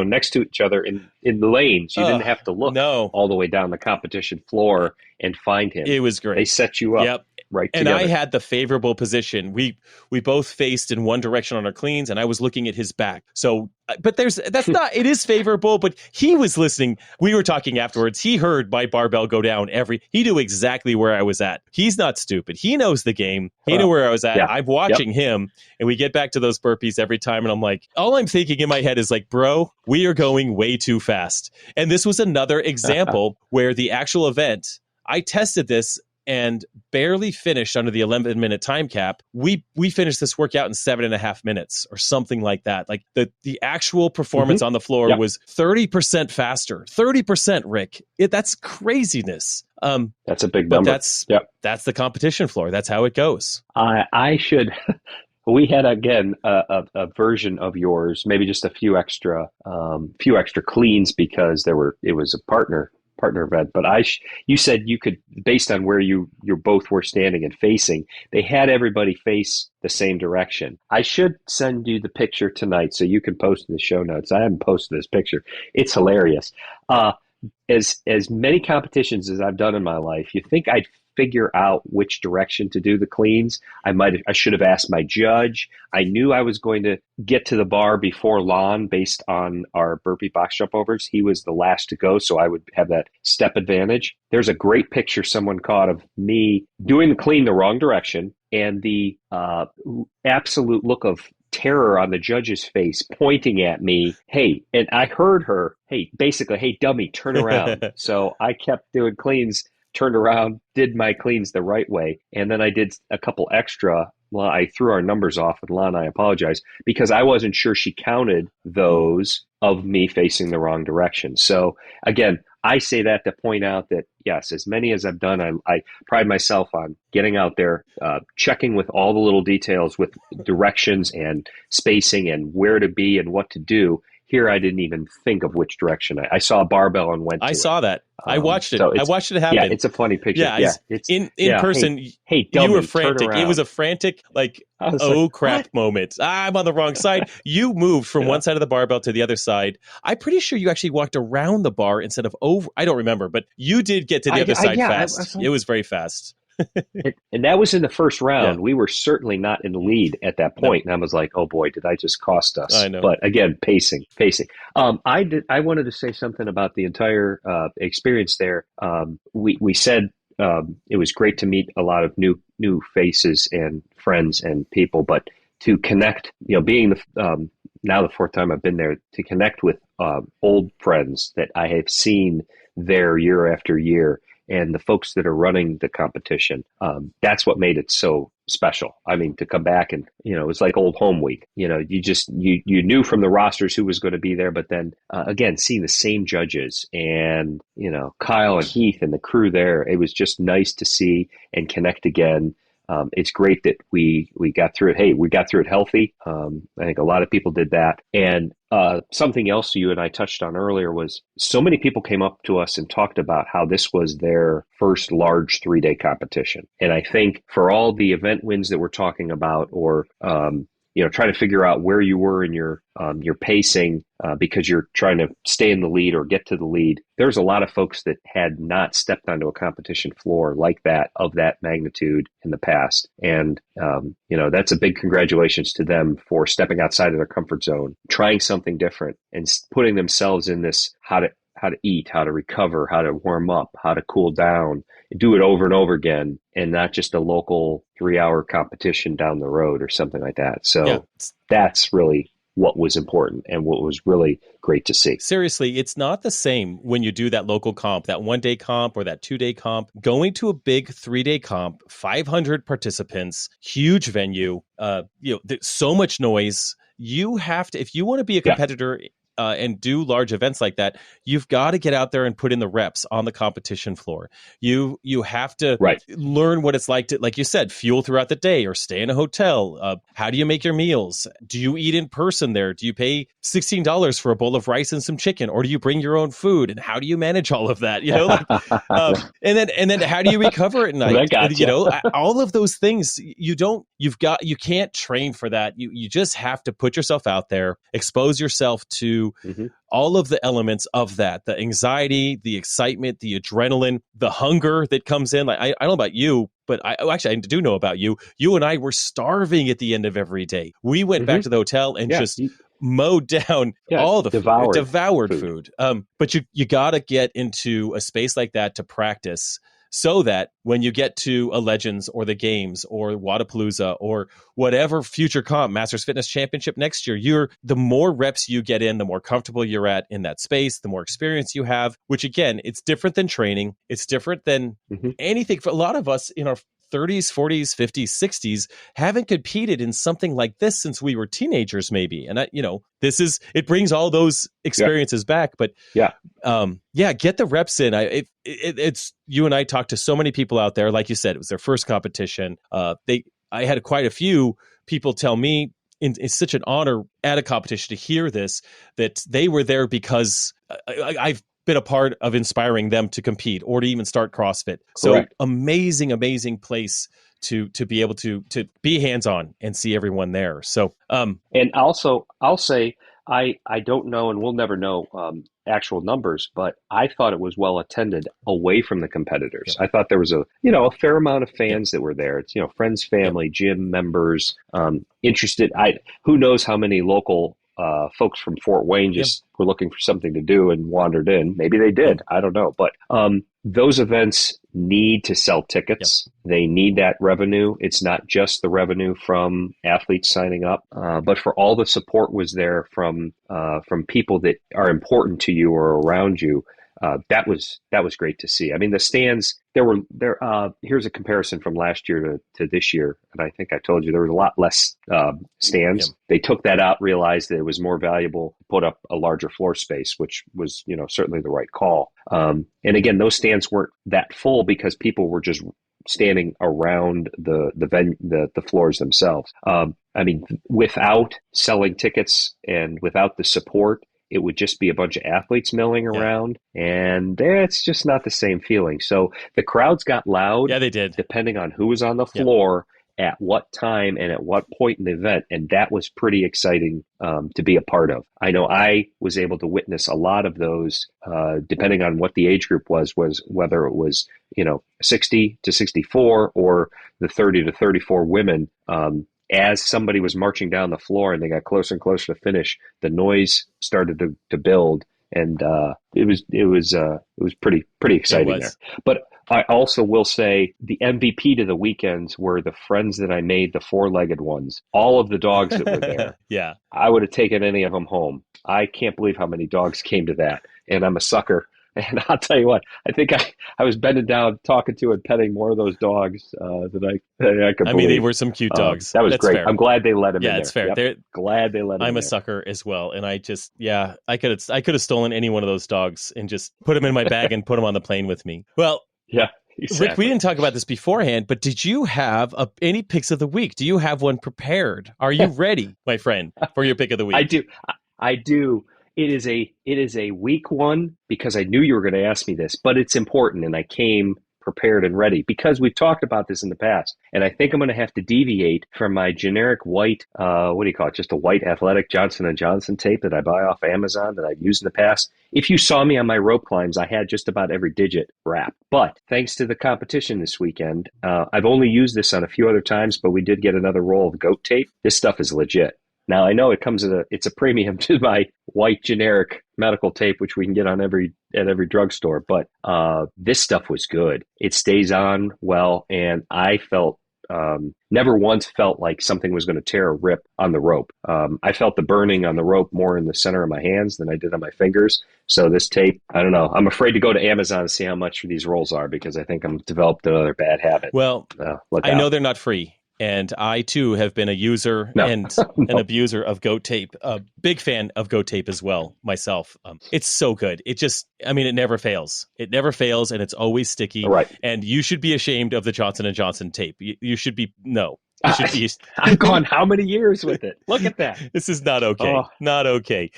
next to each other in the lanes. You didn't have to look all the way down the competition floor and find him. It was great. They set you up. Right and together. I had the favorable position. We both faced in one direction on our cleans, and I was looking at his back. So, but that's not. It is favorable, but he was listening. We were talking afterwards. He heard my barbell go down. He knew exactly where I was at. He's not stupid. He knows the game. He knew where I was at. Yeah. I'm watching him, and we get back to those burpees every time, and I'm like, all I'm thinking in my head is like, bro, we are going way too fast. And this was another example where the actual event, I tested this and barely finished under the 11-minute time cap. We finished this workout in 7.5 minutes or something like that. Like the actual performance on the floor was 30% faster. 30%, Rick. That's craziness. That's a big number. That's the competition floor. That's how it goes. I should. We had again a version of yours, maybe just a few extra cleans because it was a partner partner event. But you said you could, based on where you both were standing and facing, they had everybody face the same direction. I should send you the picture tonight so you can post in the show notes. I haven't posted this picture. It's hilarious. As many competitions as I've done in my life, you think I'd figure out which direction to do the cleans. I should have asked my judge. I knew I was going to get to the bar before Lon based on our burpee box jump overs. He was the last to go, so I would have that step advantage. There's a great picture someone caught of me doing the clean the wrong direction, and the absolute look of terror on the judge's face pointing at me, hey, and I heard her, hey, basically, hey, dummy, turn around. So I kept doing cleans, turned around, did my cleans the right way. And then I did a couple extra. Well, I threw our numbers off, and Lon, I apologize, because I wasn't sure she counted those of me facing the wrong direction. So again, I say that to point out that, yes, as many as I've done, I pride myself on getting out there, checking with all the little details with directions and spacing and where to be and what to do. Here, I didn't even think of which direction. I saw a barbell and went to it. I saw that. I watched it. I watched it happen. Yeah, it's a funny picture. Yeah, it's in person. Hey, dummy, you were frantic. turn around. It was a frantic, oh crap moment. I'm on the wrong side. You moved from one side of the barbell to the other side. I'm pretty sure you actually walked around the bar instead of over. I don't remember, but you did get to the other side fast. It was very fast. And that was in the first round. Yeah. We were certainly not in the lead at that point. No. And I was like, oh boy, did I just cost us? I know. But again, pacing. I wanted to say something about the entire experience there. We said it was great to meet a lot of new faces and friends and people, but to connect, being now the fourth time I've been there, to connect with old friends that I have seen there year after year, and the folks that are running the competition, that's what made it so special. I mean, to come back and, it was like old home week. You knew from the rosters who was going to be there, but then again, seeing the same judges and, Kyle and Heath and the crew there, it was just nice to see and connect again. It's great that we got through it. Hey, we got through it healthy. I think a lot of people did that. And something else you and I touched on earlier was so many people came up to us and talked about how this was their first large 3-day competition. And I think for all the event wins that we're talking about, or trying to figure out where you were in your pacing because you're trying to stay in the lead or get to the lead. There's a lot of folks that had not stepped onto a competition floor like that, of that magnitude in the past. And, that's a big congratulations to them for stepping outside of their comfort zone, trying something different, and putting themselves in this how to eat, how to recover, how to warm up, how to cool down, do it over and over again, and not just a local 3-hour competition down the road or something like that. So that's really what was important and what was really great to see. Seriously, it's not the same when you do that local comp, that 1-day comp or that 2-day comp. Going to a big 3-day comp, 500 participants, huge venue, there's so much noise. You have to, if you want to be a competitor and do large events like that, you've got to get out there and put in the reps on the competition floor. You have to learn what it's like to, like you said, fuel throughout the day or stay in a hotel. How do you make your meals? Do you eat in person there? Do you pay $16 for a bowl of rice and some chicken, or do you bring your own food? And how do you manage all of that? And then how do you recover at night? All of those things you can't train for that. You just have to put yourself out there, expose yourself to all of the elements of that, the anxiety, the excitement, the adrenaline, the hunger that comes in. I don't know about you, but I do know about you. You and I were starving at the end of every day. We went back to the hotel and just mowed down all the devoured food. But you got to get into a space like that to practice, so that when you get to a Legends or the Games or Wadapalooza or whatever future comp, Masters Fitness Championship next year, the more reps you get in, the more comfortable you're at in that space, the more experience you have, which again, it's different than training. It's different than anything. For a lot of us in our 30s, 40s, 50s, 60s haven't competed in something like this since we were teenagers, maybe. And it brings all those experiences back. But get the reps in. It's you and I talked to so many people out there. Like you said, it was their first competition. I had quite a few people tell me it's such an honor at a competition to hear this, that they were there because I've been a part of inspiring them to compete or to even start CrossFit. So Correct. amazing place to be able to be hands-on and see everyone there. So and also I'll say I don't know, and we'll never know actual numbers, but I thought it was well attended away from the competitors. Yep. I thought there was a fair amount of fans that were there. It's friends, family, gym members, interested. Who knows how many local folks from Fort Wayne just were looking for something to do and wandered in. Maybe they did. I don't know. But those events need to sell tickets. They need that revenue. It's not just the revenue from athletes signing up, but for all the support was there from people that are important to you or around you. That was great to see. I mean, the stands, here's a comparison from last year to this year. And I think I told you there was a lot less stands. They took that out, realized that it was more valuable to put up a larger floor space, which was, certainly the right call. And again, those stands weren't that full because people were just standing around the floors themselves. I mean, without selling tickets and without the support, it would just be a bunch of athletes milling around, and it's just not the same feeling. So the crowds got loud. Yeah, they did. Depending on who was on the floor at what time and at what point in the event, and that was pretty exciting to be a part of. I know I was able to witness a lot of those, depending on what the age group was whether it was 60 to 64 or the 30 to 34 women. As somebody was marching down the floor and they got closer and closer to finish, the noise started to build, and it was pretty exciting there. But I also will say the MVP to the weekends were the friends that I made, the four-legged ones. All of the dogs that were there. I would have taken any of them home. I can't believe how many dogs came to that, and I'm a sucker. And I'll tell you what, I think I was bending down, talking to and petting more of those dogs than I could believe. I mean, they were some cute dogs. That was That's great. fair. I'm glad they let him in there. Yeah, it's fair. Yep. Glad they let him in I'm a there. sucker as well. And I just, I could have stolen any one of those dogs and just put them in my bag and put them on the plane with me. Well, yeah. Exactly. Rick, we didn't talk about this beforehand, but did you have any picks of the week? Do you have one prepared? Are you ready, my friend, for your pick of the week? I do. It is a weak one because I knew you were going to ask me this, but it's important, and I came prepared and ready because we've talked about this in the past. And I think I'm going to have to deviate from my generic white, what do you call it? Just a white athletic Johnson & Johnson tape that I buy off Amazon that I've used in the past. If you saw me on my rope climbs, I had just about every digit wrapped. But thanks to the competition this weekend, I've only used this on a few other times, but we did get another roll of goat tape. This stuff is legit. Now, I know it's a premium to my white generic medical tape, which we can get at every drugstore, but this stuff was good. It stays on well, and I never once felt like something was going to tear or rip on the rope. I felt the burning on the rope more in the center of my hands than I did on my fingers. So this tape, I don't know. I'm afraid to go to Amazon and see how much these rolls are because I think I'm developed another bad habit. Well, I know they're not free. And I, too, have been a user and an abuser of goat tape. A big fan of goat tape as well, myself. It's so good. It never fails. It never fails, and it's always sticky. Right. And you should be ashamed of the Johnson & Johnson tape. You should be, no. You should be. I've gone how many years with it? Look at that. This is not okay. Not okay.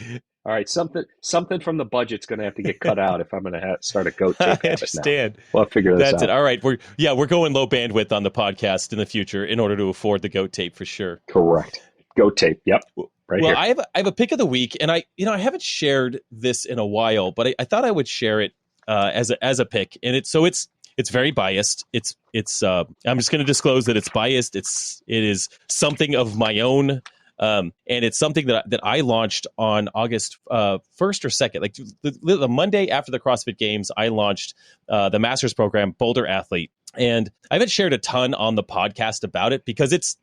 All right, something from the budget's going to have to get cut out if I'm going to start a goat tape. I understand. Now. We'll figure this out. That's it. All right, we're going low bandwidth on the podcast in the future in order to afford the goat tape for sure. Correct. Goat tape. Yep. Right here. I have a pick of the week, and I haven't shared this in a while, but I thought I would share it as a pick, and it's very biased. It's I'm just going to disclose that it's biased. It is something of my own. And it's something that I launched on August 1st or 2nd, like the Monday after the CrossFit Games. I launched the Masters program, Boulder Athlete, and I haven't shared a ton on the podcast about it because it's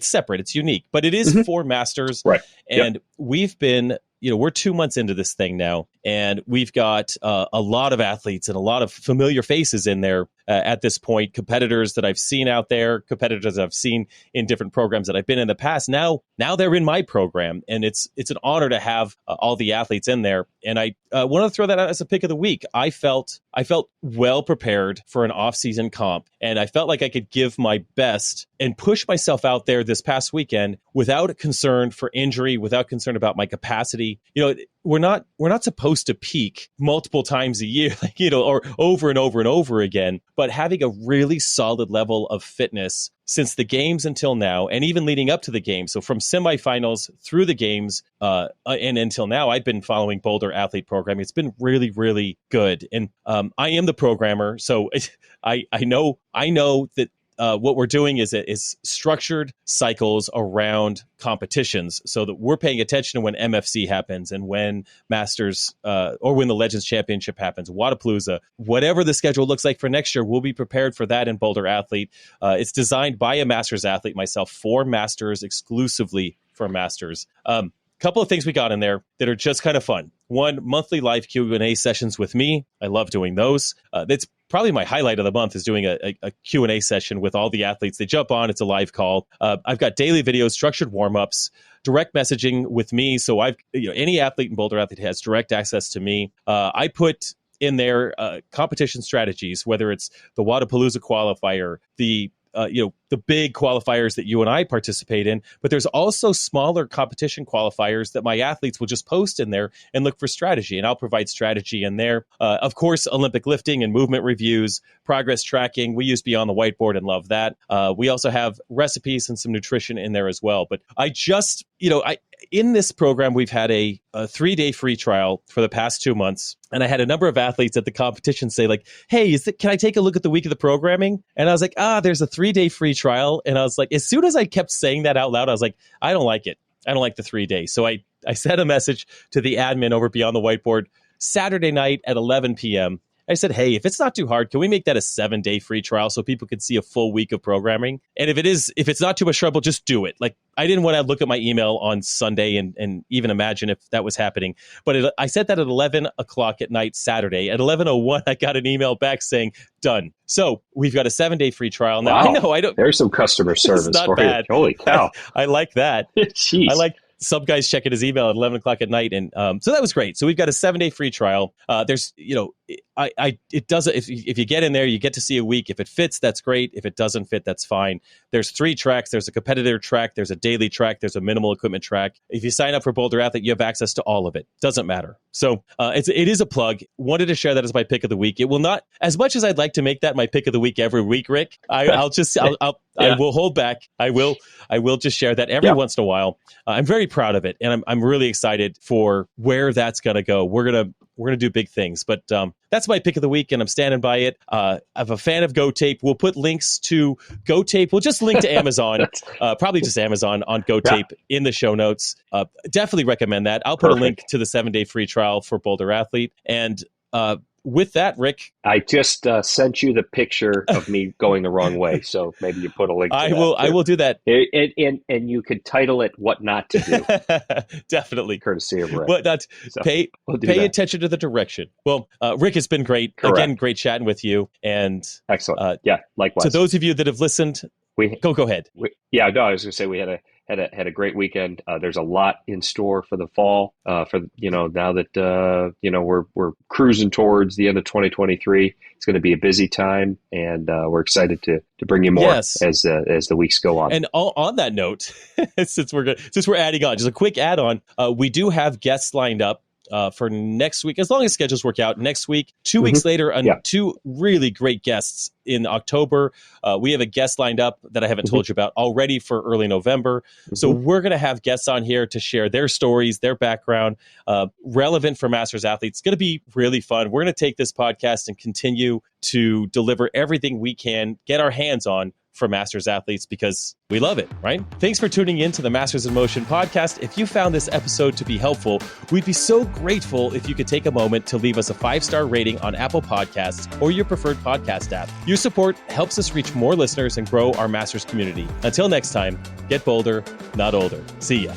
separate, it's unique, but it is for Masters, right? And we've been. We're 2 months into this thing now, and we've got a lot of athletes and a lot of familiar faces in there at this point, competitors that I've seen out there, competitors I've seen in different programs that I've been in the past. Now they're in my program, and it's an honor to have all the athletes in there. And I want to throw that out as a pick of the week. I felt well prepared for an off-season comp, and I felt like I could give my best and push myself out there this past weekend without concern for injury, without concern about my capacity. we're not supposed to peak multiple times a year, or over and over and over again, but having a really solid level of fitness since the games until now, and even leading up to the games. So from semifinals through the games and until now, I've been following Boulder Athlete Programming. It's been really, really good. And I am the programmer, so I know that what we're doing is structured cycles around competitions, so that we're paying attention to when MFC happens and when Masters or when the Legends Championship happens, Wodapalooza, whatever the schedule looks like for next year. We'll be prepared for that in Boulder Athlete. It's designed by a Masters athlete, myself, for Masters, exclusively for Masters. Couple of things we got in there that are just kind of fun. One, monthly live Q&A sessions with me. I love doing those. That's probably my highlight of the month, is doing a Q&A session with all the athletes. They jump on. It's a live call. I've got daily videos, structured warm-ups, direct messaging with me. So any athlete in Boulder Athlete has direct access to me. I put in there competition strategies, whether it's the Wodapalooza qualifier, the big qualifiers that you and I participate in, but there's also smaller competition qualifiers that my athletes will just post in there and look for strategy, and I'll provide strategy in there. Of course, Olympic lifting and movement reviews, progress tracking. We use Beyond the Whiteboard and love that. We also have recipes and some nutrition in there as well. But in this program, we've had a 3-day free trial for the past 2 months. And I had a number of athletes at the competition say like, hey, can I take a look at the week of the programming? And I was like, there's a 3-day free trial. And I was like, as soon as I kept saying that out loud, I was like, I don't like it. I don't like the 3 days. So I sent a message to the admin over Beyond the Whiteboard Saturday night at 11 p.m. I said, hey, if it's not too hard, can we make that a 7-day free trial so people can see a full week of programming? And if it's not too much trouble, just do it. Like, I didn't want to look at my email on Sunday and even imagine if that was happening. But I said that at 11 o'clock at night Saturday. At 11:01, I got an email back saying, done. So we've got a 7-day free trial. Now, wow. I don't. There's some customer service for bad. you. Holy cow. I like that. Jeez. I like some guys checking his email at 11 o'clock at night. And so that was great. So we've got a 7-day free trial. There's, it doesn't, if you get in there, you get to see a week. If it fits, that's great. If it doesn't fit, that's fine. There's 3 tracks. There's a competitor track. There's a daily track. There's a minimal equipment track. If you sign up for Boulder Athlete, you have access to all of it. Doesn't matter. So it is a plug. Wanted to share that as my pick of the week. It will not, as much as I'd like to make that my pick of the week every week, Rick, I will hold back. I will just share that every once in a while. I'm very proud of it, and I'm really excited for where that's going to go. We're gonna do big things, but that's my pick of the week, and I'm standing by it. I'm a fan of GoTape. We'll put links to GoTape. We'll just link to Amazon, probably just Amazon on GoTape in the show notes. Definitely recommend that. I'll put a link to the 7-day free trial for Boulder Athlete. And with that, Rick, I just sent you the picture of me going the wrong way, so maybe you put a link to I will do that. And you could title it "What Not to Do." Definitely, courtesy of Rick. What not? So pay attention to the direction. Well, Rick, it's been great. Correct. Again, great chatting with you. And excellent. Likewise. To those of you that have listened, go ahead. I was going to say we had a great weekend. There's a lot in store for the fall. Now that we're cruising towards the end of 2023, it's going to be a busy time, and we're excited to bring you more as the weeks go on. And on that note, since we're adding on, just a quick add-on, we do have guests lined up for next week, as long as schedules work out. Next week, 2 weeks later, 2 really great guests in October. We have a guest lined up that I haven't told you about already for early November. So we're going to have guests on here to share their stories, their background, relevant for Masters athletes. It's going to be really fun. We're going to take this podcast and continue to deliver everything we can get our hands on for Masters athletes, because we love it, right? Thanks for tuning in to the Masters in Motion podcast. If you found this episode to be helpful, we'd be so grateful if you could take a moment to leave us a 5-star rating on Apple Podcasts or your preferred podcast app. Your support helps us reach more listeners and grow our Masters community. Until next time, get bolder, not older. See ya.